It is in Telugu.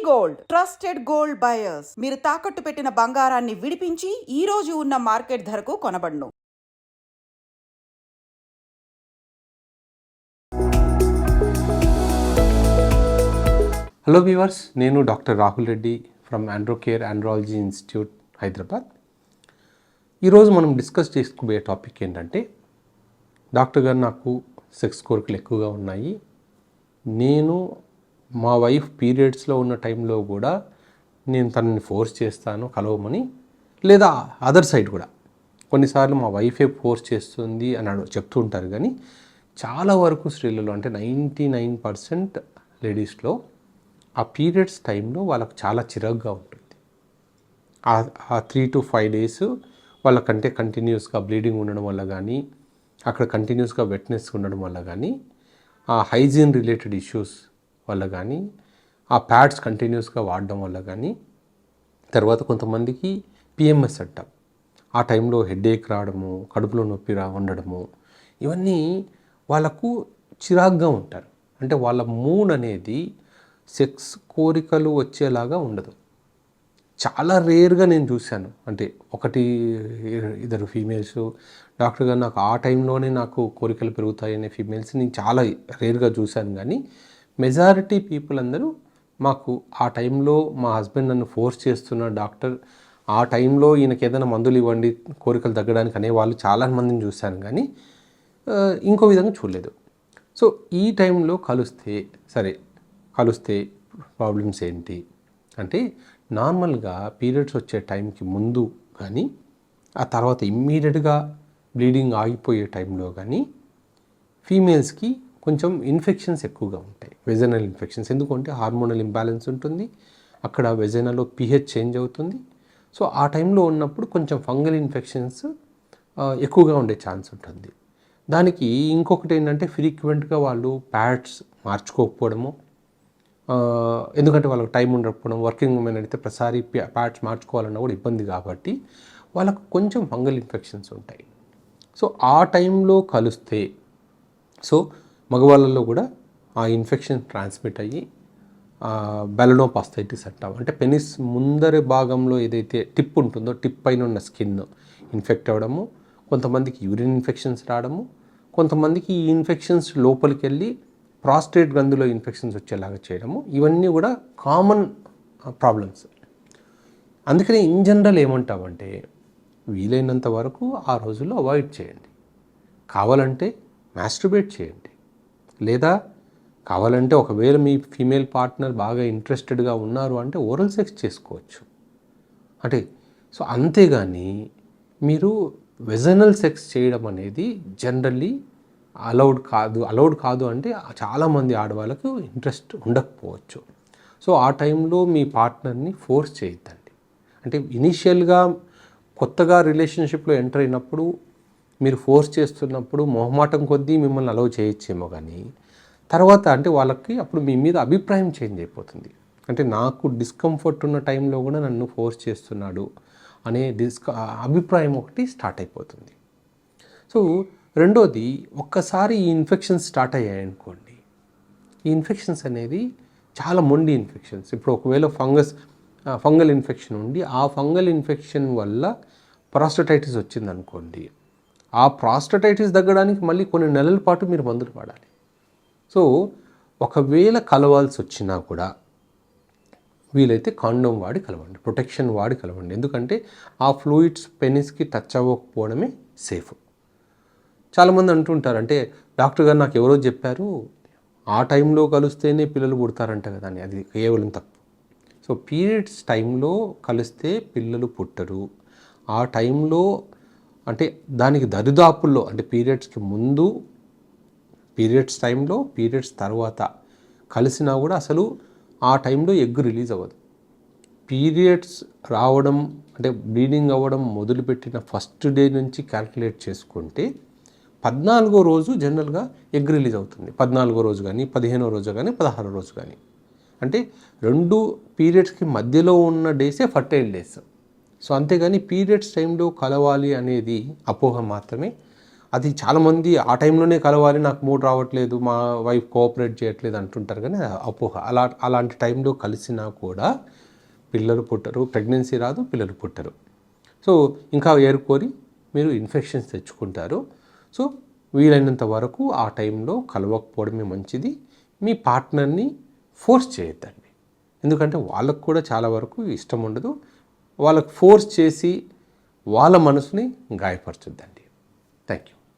Gold trusted gold buyers. మీరు తాకట్టు పెట్టిన బంగారాన్ని విడిపించి ఈ రోజు ఉన్న మార్కెట్ ధరకు కొనబడును. హలో వ్యూవర్స్, నేను doctor Rahul Reddy from Androcare andrology institute Hyderabad. ఈరోజు మనం డిస్కస్ చేసుకోబోయే టాపిక్ ఏంటంటే, డాక్టర్ గారు నాకు సెక్స్ కోరికలు ఎక్కువగా ఉన్నాయి, నేను మా వైఫ్ పీరియడ్స్లో ఉన్న టైంలో కూడా నేను తనని ఫోర్స్ చేస్తాను కలవమని, లేదా అదర్ సైడ్ కూడా కొన్నిసార్లు మా వైఫే ఫోర్స్ చేస్తుంది అని చెప్తూ ఉంటారు. కానీ చాలా వరకు స్త్రీలలో అంటే 99% లేడీస్లో ఆ పీరియడ్స్ టైంలో వాళ్ళకు చాలా చిరాగ్గా ఉంటుంది. ఆ 3 to 5 days వాళ్ళకంటే కంటిన్యూస్గా బ్లీడింగ్ ఉండడం వల్ల కానీ, అక్కడ కంటిన్యూస్గా వెట్నెస్ ఉండడం వల్ల కానీ, ఆ హైజీన్ రిలేటెడ్ ఇష్యూస్ వల్ల కానీ, ఆ ప్యాడ్స్ కంటిన్యూస్గా వాడడం వల్ల కానీ, తర్వాత కొంతమందికి పిఎంఎస్ అంటాం, ఆ టైంలో హెడేక్ రావడము, కడుపులో నొప్పి ఉండడము, ఇవన్నీ వాళ్ళకు చిరాగ్గా ఉంటారు. అంటే వాళ్ళ మూడ్ అనేది సెక్స్ కోరికలు వచ్చేలాగా ఉండదు. చాలా రేర్గా నేను చూశాను, అంటే 1-2 ఫీమేల్స్ డాక్టర్ గారు నాకు ఆ టైంలోనే నాకు కోరికలు పెరుగుతాయి అనే ఫీమేల్స్ నేను చాలా రేర్గా చూశాను. కానీ మెజారిటీ పీపుల్ అందరూ మాకు ఆ టైంలో మా హస్బెండ్ నన్ను ఫోర్స్ చేస్తున్న డాక్టర్, ఆ టైంలో ఈయనకి ఏదైనా మందులు ఇవ్వండి కోరికలు తగ్గడానికి అనేవాళ్ళు చాలామందిని చూశాను. కానీ ఇంకో విధంగా చూడలేదు. సో ఈ టైంలో కలిస్తే ప్రాబ్లమ్స్ ఏంటి అంటే, నార్మల్గా పీరియడ్స్ వచ్చే టైంకి ముందు కానీ, ఆ తర్వాత ఇమ్మీడియట్గా బ్లీడింగ్ ఆగిపోయే టైంలో కానీ ఫీమేల్స్కి కొంచెం ఇన్ఫెక్షన్స్ ఎక్కువగా ఉంటాయి, వెజైనల్ ఇన్ఫెక్షన్స్. ఎందుకంటే హార్మోనల్ ఇంబ్యాలెన్స్ ఉంటుంది, అక్కడ వెజైనాలో pH చేంజ్ అవుతుంది. సో ఆ టైంలో ఉన్నప్పుడు కొంచెం ఫంగల్ ఇన్ఫెక్షన్స్ ఎక్కువగా ఉండే ఛాన్స్ ఉంటుంది. దానికి ఇంకొకటి ఏంటంటే, ఫ్రీక్వెంట్గా వాళ్ళు ప్యాడ్స్ మార్చుకోకపోవడము, ఎందుకంటే వాళ్ళకి టైం ఉండకపోవడం, వర్కింగ్ ఉమెన్ అయితే ప్రతిసారి ప్యాడ్స్ మార్చుకోవాలన్నా కూడా ఇబ్బంది కాబట్టి వాళ్ళకు కొంచెం ఫంగల్ ఇన్ఫెక్షన్స్ ఉంటాయి. సో ఆ టైంలో కలిస్తే, సో మగవాళ్ళలో కూడా ఆ ఇన్ఫెక్షన్ ట్రాన్స్మిట్ అయ్యి బెలనోపాస్థైటిస్ అంటాం, అంటే పెనిస్ ముందరి భాగంలో ఏదైతే టిప్ ఉంటుందో టిప్ పైన ఉన్న స్కిన్ ఇన్ఫెక్ట్ అవ్వడము, కొంతమందికి యూరిన్ ఇన్ఫెక్షన్స్ రావడము, కొంతమందికి ఈ ఇన్ఫెక్షన్స్ లోపలికి వెళ్ళి ప్రాస్టేట్ గ్రంథిలో ఇన్ఫెక్షన్స్ వచ్చేలాగా చేయడము, ఇవన్నీ కూడా కామన్ ప్రాబ్లమ్స్. అందుకని ఇన్ జనరల్ ఏమంటామంటే, వీలైనంత వరకు ఆ రోజుల్లో అవాయిడ్ చేయండి. కావాలంటే మాస్టర్బేట్ చేయండి, లేదా కావాలంటే ఒకవేళ మీ ఫీమేల్ పార్ట్నర్ బాగా ఇంట్రెస్టెడ్గా ఉన్నారు అంటే ఓరల్ సెక్స్ చేసుకోవచ్చు. అంటే సో అంతేగాని మీరు వెజనల్ సెక్స్ చేయడం అనేది జనరల్లీ అలౌడ్ కాదు అంటే చాలామంది ఆడవాళ్ళకు ఇంట్రెస్ట్ ఉండకపోవచ్చు. సో ఆ టైంలో మీ పార్ట్నర్ని ఫోర్స్ చేయొద్దండి. అంటే ఇనీషియల్గా కొత్తగా రిలేషన్షిప్లో ఎంటర్ అయినప్పుడు మీరు ఫోర్స్ చేస్తున్నప్పుడు మొహమాటం కొద్దీ మిమ్మల్ని అలౌ చేయొచ్చేమో, కానీ తర్వాత అంటే వాళ్ళకి అప్పుడు మీ మీద అభిప్రాయం చేంజ్ అయిపోతుంది. అంటే నాకు డిస్కంఫర్ట్ ఉన్న టైంలో కూడా నన్ను ఫోర్స్ చేస్తున్నాడు అనే అభిప్రాయం ఒకటి స్టార్ట్ అయిపోతుంది. సో రెండోది, ఒక్కసారి ఈ ఇన్ఫెక్షన్స్ స్టార్ట్ అయ్యాయనుకోండి, ఈ ఇన్ఫెక్షన్స్ అనేది చాలా మొండి ఇన్ఫెక్షన్స్. ఇప్పుడు ఒకవేళ ఫంగల్ ఇన్ఫెక్షన్ ఉండి ఆ ఫంగల్ ఇన్ఫెక్షన్ వల్ల ప్రాస్టటైటిస్ వచ్చిందనుకోండి, ఆ ప్రాస్టటైటిస్ తగ్గడానికి మళ్ళీ కొన్ని నెలల పాటు మీరు మందులు వాడాలి. సో ఒకవేళ కలవాల్సి వచ్చినా కూడా వీలైతే కాండోమ్ వాడి కలవండి, ప్రొటెక్షన్ వాడి కలవండి. ఎందుకంటే ఆ ఫ్లూయిడ్స్ పెనిస్కి టచ్ అవ్వకపోవడమే సేఫ్. చాలామంది అంటుంటారు, అంటే డాక్టర్ గారు నాకు ఎవరో చెప్పారు ఆ టైంలో కలిస్తేనే పిల్లలు పుడతారంట కదా అని. అది కేవలం తప్పు. సో పీరియడ్స్ టైంలో కలిస్తే పిల్లలు పుట్టరు. ఆ టైంలో అంటే దానికి దరిదాపుల్లో, అంటే పీరియడ్స్కి ముందు, పీరియడ్స్ టైంలో, పీరియడ్స్ తర్వాత కలిసినా కూడా అసలు ఆ టైంలో ఎగ్ రిలీజ్ అవ్వదు. పీరియడ్స్ రావడం అంటే బ్లీడింగ్ అవ్వడం మొదలుపెట్టిన ఫస్ట్ డే నుంచి క్యాల్కులేట్ చేసుకుంటే 14వ రోజు జనరల్గా ఎగ్ రిలీజ్ అవుతుంది. 14వ రోజు కానీ, 15వ రోజు కానీ, 16వ రోజు కానీ. అంటే 2 పీరియడ్స్కి మధ్యలో ఉన్న డేసే ఫర్టైల్ డేస్. సో అంతేగాని పీరియడ్స్ టైంలో కలవాలి అనేది అపోహ మాత్రమే. అది చాలామంది ఆ టైంలోనే కలవాలి, నాకు మూడ్ రావట్లేదు, మా వైఫ్ కోఆపరేట్ చేయట్లేదు అంటుంటారు, కానీ అది అపోహ. అలాంటి టైంలో కలిసినా కూడా పిల్లలు పుట్టరు, ప్రెగ్నెన్సీ రాదు, పిల్లలు పుట్టరు. సో ఇంకా ఏరుకోరి మీరు ఇన్ఫెక్షన్స్ తెచ్చుకుంటారు. సో వీలైనంత వరకు ఆ టైంలో కలవకపోవడమే మంచిది. మీ పార్ట్నర్ని ఫోర్స్ చేయొద్దండి, ఎందుకంటే వాళ్ళకు కూడా చాలా వరకు ఇష్టం ఉండదు. వాళ్ళకు ఫోర్స్ చేసి వాళ్ళ మనసుని గాయపరచొద్దండి. Thank you.